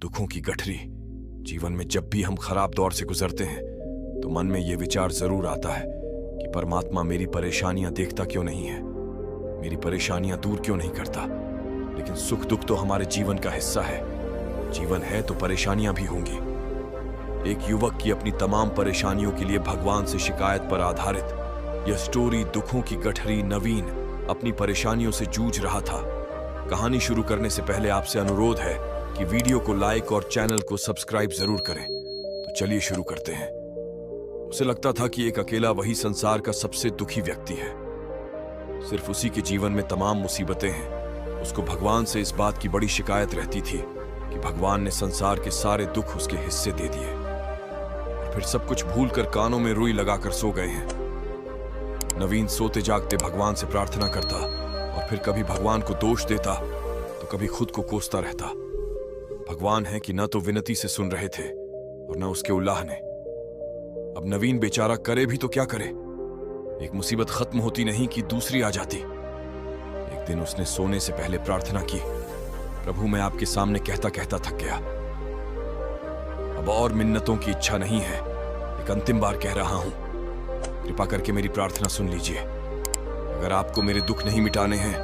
दुखों की गठरी। जीवन में जब भी हम खराब दौर से गुजरते हैं तो मन में यह विचार जरूर आता है कि परमात्मा मेरी परेशानियां देखता क्यों नहीं है, मेरी परेशानियां दूर क्यों नहीं करता। लेकिन सुख दुख तो हमारे जीवन का हिस्सा है। जीवन है तो परेशानियां भी होंगी। एक युवक की अपनी तमाम परेशानियों के लिए भगवान से शिकायत पर आधारित यह स्टोरी दुखों की गठरी नवीन अपनी परेशानियों से जूझ रहा था। कहानी शुरू करने से पहले आपसे अनुरोध है कि वीडियो को लाइक और चैनल को सब्सक्राइब जरूर करें। तो चलिए शुरू करते हैं। उसे लगता था कि एक अकेला वही संसार का सबसे दुखी व्यक्ति है। सिर्फ उसी के जीवन में तमाम मुसीबतें हैं। उसको भगवान से इस बात की बड़ी शिकायत रहती थी कि भगवान ने संसार के सारे दुख उसके हिस्से दे दिए और फिर सब कुछ भूलकर कानों में रुई लगाकर सो गए हैं। नवीन सोते जागते भगवान से प्रार्थना करता और फिर कभी भगवान को दोष देता तो कभी खुद को कोसता रहता। भगवान है कि न तो विनती से सुन रहे थे और न उसके उल्लाहने। अब नवीन बेचारा करे भी तो क्या करे। एक मुसीबत खत्म होती नहीं कि दूसरी आ जाती। एक दिन उसने सोने से पहले प्रार्थना की, प्रभु मैं आपके सामने कहता कहता थक गया। अब और मिन्नतों की इच्छा नहीं है, एक अंतिम बार कह रहा हूं, कृपा करके मेरी प्रार्थना सुन लीजिए। अगर आपको मेरे दुख नहीं मिटाने हैं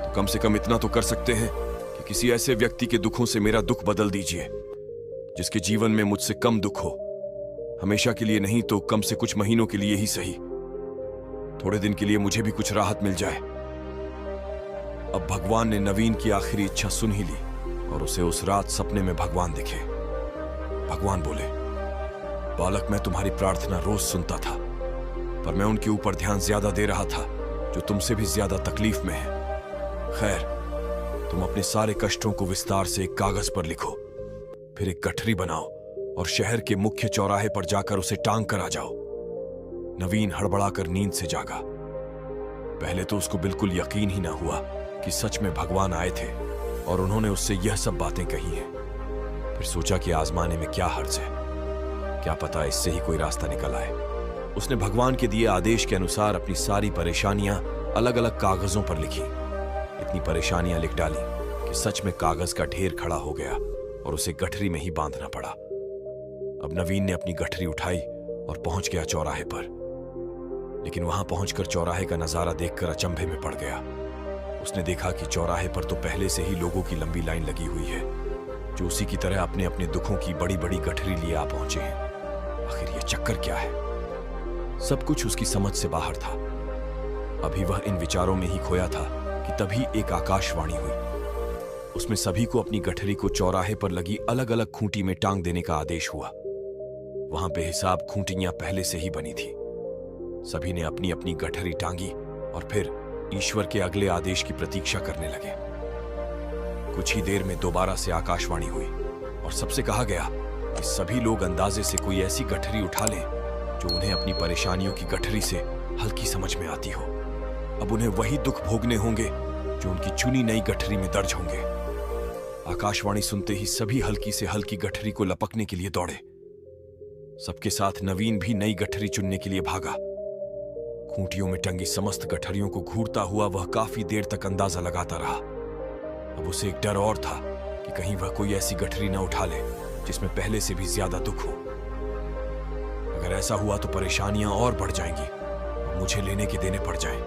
तो कम से कम इतना तो कर सकते हैं कि किसी ऐसे व्यक्ति के दुखों से मेरा दुख बदल दीजिए जिसके जीवन में मुझसे कम दुख हो। हमेशा के लिए नहीं तो कम से कुछ महीनों के लिए ही सही। थोड़े दिन के लिए मुझे भी कुछ राहत मिल जाए। अब भगवान ने नवीन की आखिरी इच्छा सुन ही ली और उसे उस रात सपने में भगवान दिखे। भगवान बोले, बालक मैं तुम्हारी प्रार्थना रोज सुनता था, पर मैं उनके ऊपर ध्यान ज्यादा दे रहा था जो तुमसे भी ज्यादा तकलीफ में है। खैर, तुम अपने सारे कष्टों को विस्तार से एक कागज पर लिखो, फिर एक गठरी बनाओ और शहर के मुख्य चौराहे पर जाकर उसे टांग कर आ जाओ। नवीन हड़बड़ाकर नींद से जागा। पहले तो उसको बिल्कुल यकीन ही ना हुआ कि सच में भगवान आए थे और उन्होंने उससे यह सब बातें कही हैं। फिर सोचा कि आजमाने में क्या हर्ज है, क्या पता इससे ही कोई रास्ता निकल आए। उसने भगवान के दिए आदेश के अनुसार अपनी सारी परेशानियां अलग अलग कागजों पर लिखी। इतनी परेशानियां लिख डाली कि सच में कागज का ढेर खड़ा हो गया और उसे गठरी में ही बांधना पड़ा। अब नवीन ने अपनी गठरी उठाई और पहुंच गया चौराहे पर। लेकिन वहां पहुंचकर चौराहे का नजारा देखकर अचंभे में पड़ गया। उसने देखा कि चौराहे पर तो पहले से ही लोगों की लंबी लाइन लगी हुई है जो उसी की तरह अपने अपने दुखों की बड़ी बड़ी गठरी लिए आ पहुंचे हैं। आखिर ये चक्कर क्या है? सब कुछ उसकी समझ से बाहर था। अभी वह इन विचारों में ही खोया था कि तभी एक आकाशवाणी हुई। उसमें सभी को अपनी गठरी को चौराहे पर लगी अलग अलग खूंटी में टांग देने का आदेश हुआ। वहां बेहिसाब खूंटियां पहले से ही बनी थी। सभी ने अपनी अपनी गठरी टांगी और फिर ईश्वर के अगले आदेश की प्रतीक्षा करने लगे। कुछ ही देर में दोबारा से आकाशवाणी हुई और सबसे कहा गया कि सभी लोग अंदाजे से कोई ऐसी गठरी उठा लें जो उन्हें अपनी परेशानियों की गठरी से हल्की समझ में आती हो। अब उन्हें वही दुख भोगने होंगे जो उनकी चुनी नई गठरी में दर्ज होंगे। आकाशवाणी सुनते ही सभी हल्की से हल्की गठरी को लपकने के लिए दौड़े। सबके साथ नवीन भी नई गठरी चुनने के लिए भागा। खूंटियों में टंगी समस्त गठरियों को घूरता हुआ वह काफी देर तक अंदाजा लगाता रहा। अब उसे एक डर और था कि कहीं वह कोई ऐसी गठरी न उठा ले जिसमें पहले से भी ज्यादा दुख हो। अगर ऐसा हुआ तो परेशानियां और बढ़ जाएंगी और मुझे लेने के देने पड़ जाएं।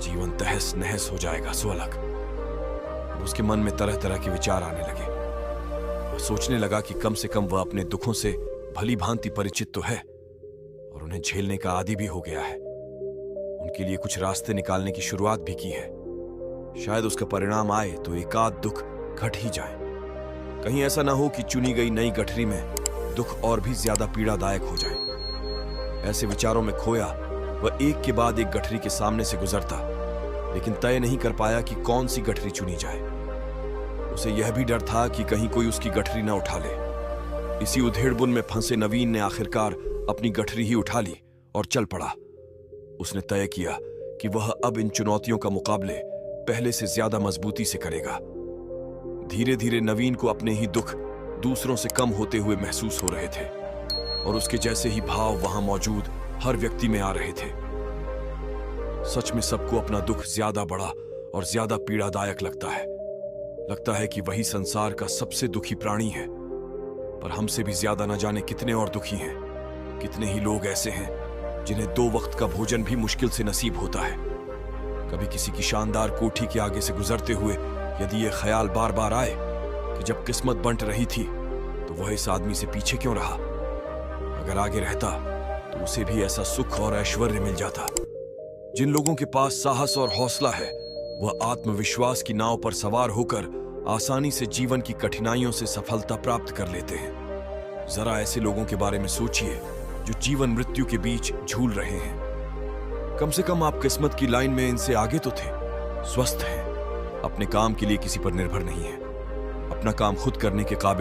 जीवन तहस नहस हो जाएगा सो अलग। अब उसके मन में तरह तरह के विचार आने लगे। वह सोचने लगा कि कम से कम वह अपने दुखों से भली भांति परिचित तो है और उन्हें झेलने का आदी भी हो गया है। उनके लिए कुछ रास्ते निकालने की शुरुआत भी की है। शायद उसका परिणाम आए तो एकाध दुख घट ही जाए। कहीं ऐसा ना हो कि चुनी गई नई गठरी में दुख और भी ज्यादा पीड़ादायक हो जाए। ऐसे विचारों में खोया वह एक के बाद एक गठरी के सामने से गुजरता, लेकिन तय नहीं कर पाया कि कौन सी गठरी चुनी जाए। उसे यह भी डर था कि कहीं कोई उसकी गठरी ना उठा ले। इसी उधेड़बुन में फंसे नवीन ने आखिरकार अपनी गठरी ही उठा ली और चल पड़ा। उसने तय किया कि वह अब इन चुनौतियों का मुकाबले पहले से ज्यादा मजबूती से करेगा। धीरे धीरे नवीन को अपने ही दुख दूसरों से कम होते हुए महसूस हो रहे थे और उसके जैसे ही भाव वहां मौजूद हर व्यक्ति में आ रहे थे। सच में सबको अपना दुख ज्यादा बड़ा और ज्यादा पीड़ादायक लगता है। लगता है कि वही संसार का सबसे दुखी प्राणी है, पर हमसे भी ज्यादा न जाने कितने और दुखी हैं। कितने ही लोग ऐसे हैं जिन्हें 2 वक्त का भोजन भी मुश्किल से नसीब होता है। कभी किसी की शानदार कोठी के आगे से गुजरते हुए यदि ये ख्याल बार बार आए कि जब किस्मत बंट रही थी तो वह इस आदमी से पीछे क्यों रहा? अगर आगे रहता तो उसे भी ऐसा सुख और ऐश्वर्य मिल जाता। जिन लोगों के पास साहस और हौसला है वह आत्मविश्वास की नाव पर सवार होकर आसानी से जीवन की कठिनाइयों से सफलता प्राप्त कर लेते हैं। जरा ऐसे लोगों के बारे में सोचिए जो जीवन मृत्यु के बीच झूल रहे हैं। कम से कम आप किस्मत की लाइन में इनसे आगे तो थे, स्वस्थ हैं, अपने काम के लिए किसी पर निर्भर नहीं है, अपना काम खुद करने के काबिल